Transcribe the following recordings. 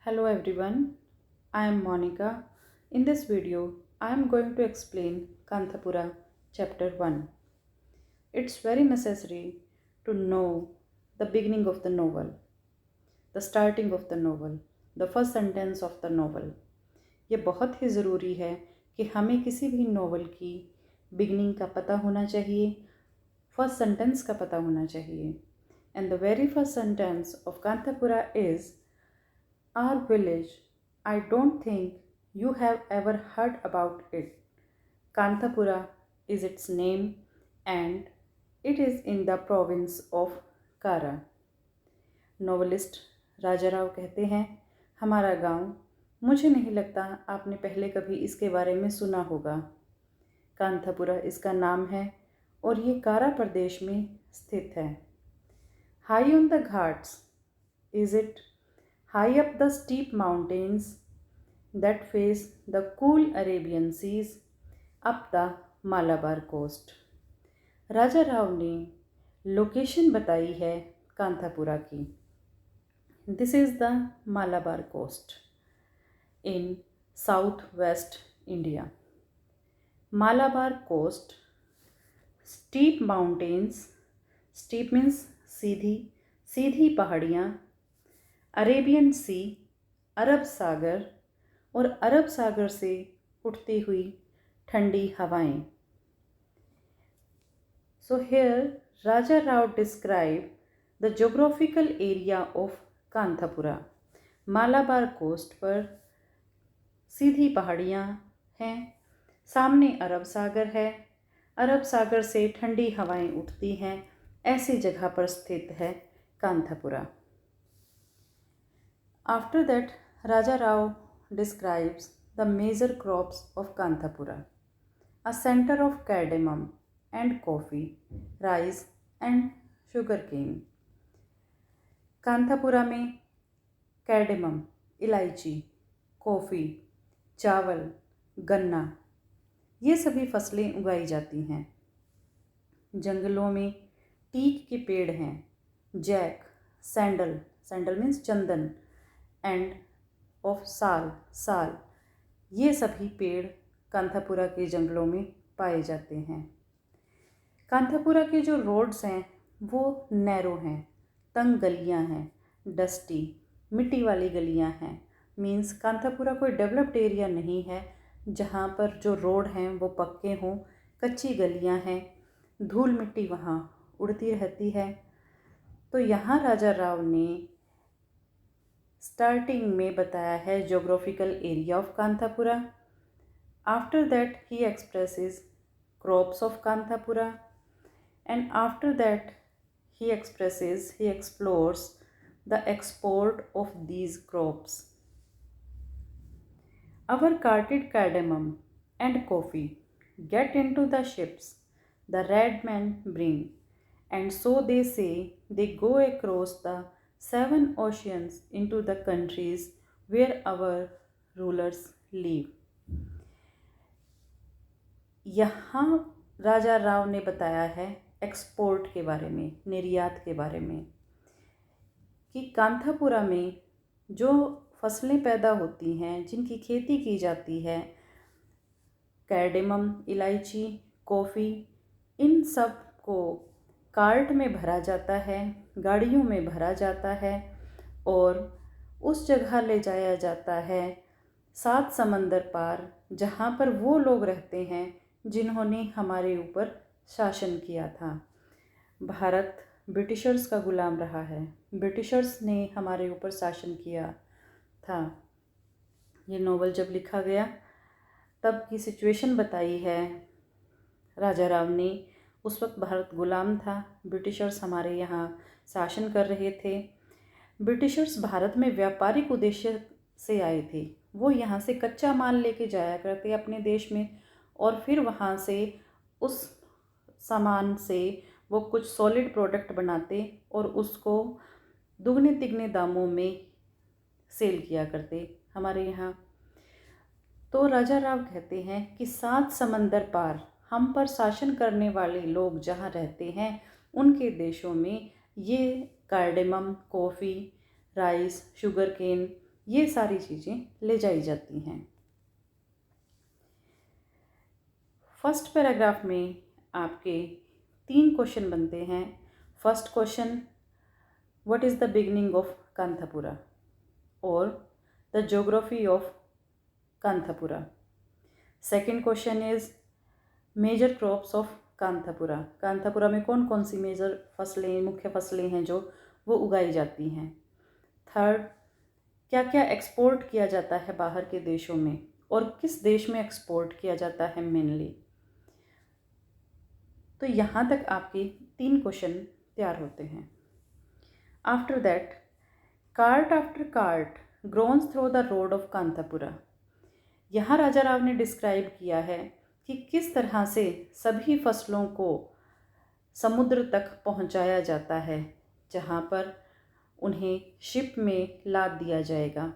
Hello everyone, I am Monica. In this video, I am going to explain Kanthapura chapter 1. It's very necessary to know the beginning of the novel, the starting of the novel, the first sentence of the novel. ये बहुत ही ज़रूरी है कि हमें किसी भी novel की beginning का पता होना चाहिए, फर्स्ट सेंटेंस का पता होना चाहिए. And the very first sentence of Kanthapura is Our village. I don't think you have ever heard about it. Kanthapura is its name and it is in the province of Kara. Novelist Raja Rao कहते हैं, हमारा गांव, मुझे नहीं लगता आपने पहले कभी इसके बारे में सुना होगा. कांथापुरा इसका नाम है और ये कारा प्रदेश में स्थित है. High on the Ghats. Is it high up the steep mountains that face the cool Arabian seas up the Malabar coast. Raja Rao ने लोकेशन बताई है कांथापुरा की. This is the Malabar coast in south west India. Malabar coast, steep mountains, steep means सीधी सीधी पहाड़ियाँ, Arabian सी, अरब सागर और अरब सागर से उठती हुई ठंडी हवाएं. So here Raja Rao describe the geographical area of Kanthapura. Malabar coast पर सीधी पहाड़ियाँ हैं, सामने अरब सागर है, अरब सागर से ठंडी हवाएं उठती हैं. ऐसी जगह पर स्थित है Kanthapura. After that, Raja Rao describes the major crops of Kanthapura, a center of cardamom and coffee, rice and sugarcane. Kanthapura में कैडेमम, इलायची, कॉफ़ी, चावल, गन्ना, ये सभी फसलें उगाई जाती हैं. जंगलों में टीक के पेड़ हैं, jack, sandal, sandal means chandan, and of sal, sal, ये सभी पेड़ कांथापुरा के जंगलों में पाए जाते हैं. कांथापुरा के जो रोड्स हैं वो नैरो हैं, तंग गलियां हैं, डस्टी, मिट्टी वाली गलियां हैं. मीन्स कांथापुरा कोई डेवलप्ड एरिया नहीं है जहाँ पर जो रोड हैं वो पक्के हों. कच्ची गलियां हैं, धूल मिट्टी वहाँ उड़ती रहती है. तो यहाँ राजा राव ने स्टार्टिंग में बताया है geographical area of Kanthapura. After that he expresses crops of Kanthapura and after that he explores the export of these crops. Our carted cardamom and coffee get into the ships the red men bring, and so they say they go across the 7 oceans into the countries where our rulers live. यहाँ राजा राव ने बताया है export के बारे में, निर्यात के बारे में, कि कांथापुरा में जो फसलें पैदा होती हैं, जिनकी खेती की जाती है, कैडेमम, इलायची, कॉफ़ी, इन सब को कार्ट में भरा जाता है, गाड़ियों में भरा जाता है और उस जगह ले जाया जाता है 7 समंदर पार, जहाँ पर वो लोग रहते हैं जिन्होंने हमारे ऊपर शासन किया था. भारत ब्रिटिशर्स का गुलाम रहा है, ब्रिटिशर्स ने हमारे ऊपर शासन किया था. ये नोवेल जब लिखा गया तब की सिचुएशन बताई है राजा राव ने. उस वक्त भारत गुलाम था, ब्रिटिशर्स हमारे यहाँ शासन कर रहे थे. ब्रिटिशर्स भारत में व्यापारिक उद्देश्य से आए थे. वो यहाँ से कच्चा माल लेके जाया करते अपने देश में और फिर वहाँ से उस सामान से वो कुछ सॉलिड प्रोडक्ट बनाते और उसको दुगने तिगने दामों में सेल किया करते हमारे यहाँ. तो राजा राव कहते हैं कि 7 समंदर पार हम पर शासन करने वाले लोग जहाँ रहते हैं उनके देशों में ये cardamom, coffee, rice, sugar cane, ये सारी चीज़ें ले जाई जाती हैं। फर्स्ट पैराग्राफ में आपके 3 क्वेश्चन बनते हैं। First question, what is the beginning of Kanthapura और the geography of Kanthapura. Second question is major crops of Kanthapura. Kanthapura में कौन कौन सी मेजर फसलें, मुख्य फसलें हैं जो वो उगाई जाती हैं। थर्ड, क्या क्या एक्सपोर्ट किया जाता है बाहर के देशों में और किस देश में एक्सपोर्ट किया जाता है मेनली। तो यहाँ तक आपके 3 क्वेश्चन तैयार होते हैं। After that, cart after cart groans through the road of Kanthapura. यहाँ राजा राव ने डिस्क्राइब किया है कि किस तरह से सभी फसलों को समुद्र तक पहुँचाया जाता है, जहाँ पर उन्हें शिप में लाद दिया जाएगा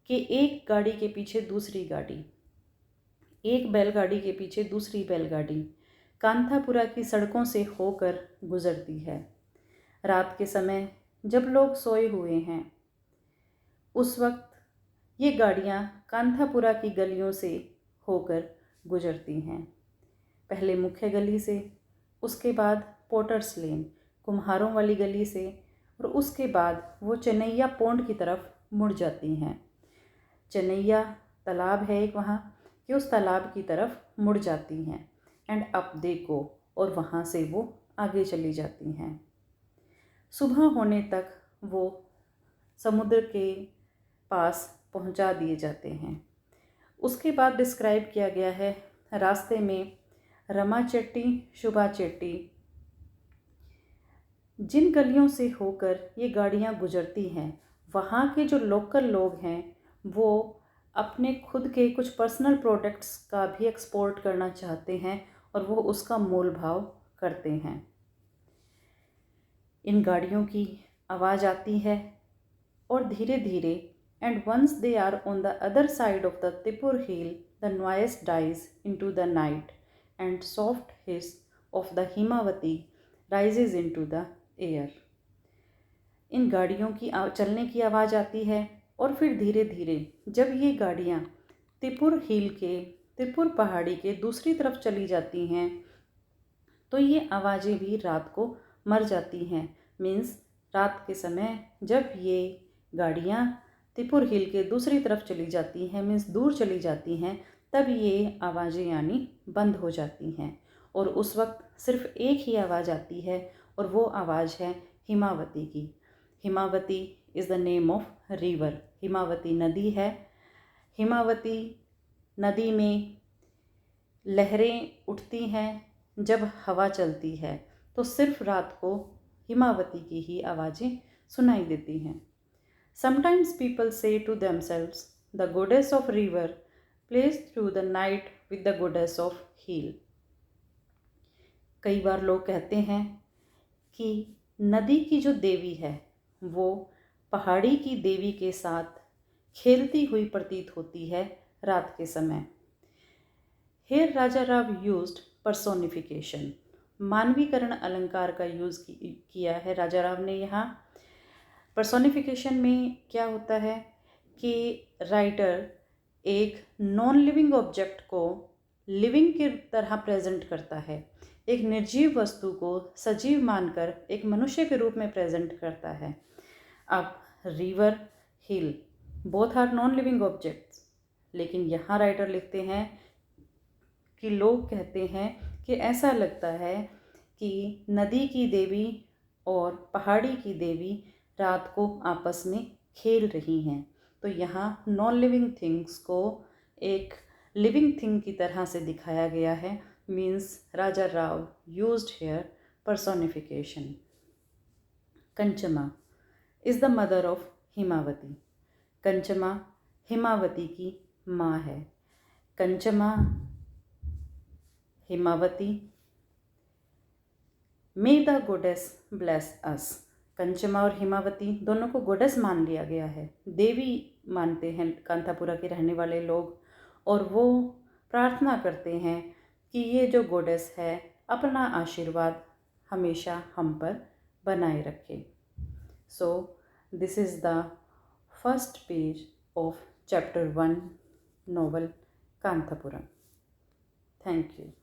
कि एक गाड़ी के पीछे दूसरी गाड़ी, एक बैलगाड़ी के पीछे दूसरी बैलगाड़ी कांथापुरा की सड़कों से होकर गुजरती है। रात के समय जब लोग सोए हुए हैं, उस वक्त ये गाड़ियाँ कांथापुरा की गलियों से होकर गुजरती हैं। पहले मुख्य गली से, उसके बाद पोटर्स लेन कुम्हारों वाली गली से, और उसके बाद वो चेन्नैया पोंड की तरफ मुड़ जाती हैं। चेन्नैया तालाब है एक वहाँ, कि उस तालाब की तरफ मुड़ जाती हैं एंड अप दे गो, और वहाँ से वो आगे चली जाती हैं। सुबह होने तक वो समुद्र के पास पहुंचा दिए जाते हैं। उसके बाद डिस्क्राइब किया गया है रास्ते में रमा चेट्टी, शुभा चेट्टी, जिन गलियों से होकर ये गाड़ियाँ गुजरती हैं, वहाँ के जो लोकल लोग हैं वो अपने खुद के कुछ पर्सनल प्रोडक्ट्स का भी एक्सपोर्ट करना चाहते हैं और वो उसका मोल भाव करते हैं। इन गाड़ियों की आवाज़ आती है और धीरे धीरे, and once they are on the other side of the Tipur hill, the noise dies into the night and soft hiss of the Himavati rises into the air. इन गाड़ियों की चलने की आवाज़ आती है और फिर धीरे धीरे जब ये गाड़ियाँ त्रिपुर हिल के, त्रिपुर पहाड़ी के दूसरी तरफ चली जाती हैं, तो ये आवाज़ें भी रात को मर जाती हैं। मीन्स रात के समय जब ये गाड़ियाँ त्रिपुर हिल के दूसरी तरफ चली जाती हैं, मीन्स दूर चली जाती हैं, तब ये आवाज़ें यानी बंद हो जाती हैं और उस वक्त सिर्फ एक ही आवाज़ आती है और वो आवाज़ है हिमावती की। Himavathy is the name of river. Himavathy नदी है। हिमावती नदी में लहरें उठती हैं जब हवा चलती है, तो सिर्फ रात को हिमावती की ही आवाज़ें सुनाई देती हैं। Sometimes people say to themselves, the goddess of river plays through the night with the goddess of hill. कई बार लोग कहते हैं कि नदी की जो देवी है वो पहाड़ी की देवी के साथ खेलती हुई प्रतीत होती है रात के समय। Here Raja Rao used personification, मानवीकरण अलंकार का यूज़ किया है राजा राव ने यहाँ। पर्सोनिफिकेशन में क्या होता है कि राइटर एक नॉन लिविंग ऑब्जेक्ट को लिविंग की तरह प्रेजेंट करता है, एक निर्जीव वस्तु को सजीव मानकर एक मनुष्य के रूप में प्रेजेंट करता है। अब river, hill both are non living objects, लेकिन यहाँ राइटर लिखते हैं कि लोग कहते हैं कि ऐसा लगता है कि नदी की देवी और पहाड़ी की देवी रात को आपस में खेल रही हैं। तो यहाँ नॉन लिविंग थिंग्स को एक लिविंग थिंग की तरह से दिखाया गया है। Means Raja Rao used here personification. Kenchamma is the mother of Himavathy. Kenchamma Himavathy की माँ है। कंचमा, हिमावती, मे द गोडेस ब्लेस अस। कंचमा और हिमावती दोनों को गोडेस मान लिया गया है, देवी मानते हैं कांथापुरा के रहने वाले लोग, और वो प्रार्थना करते हैं कि ये जो गोडेस है अपना आशीर्वाद हमेशा हम पर बनाए रखे। So this is the first page of chapter 1 novel Kanthapuram. Thank you.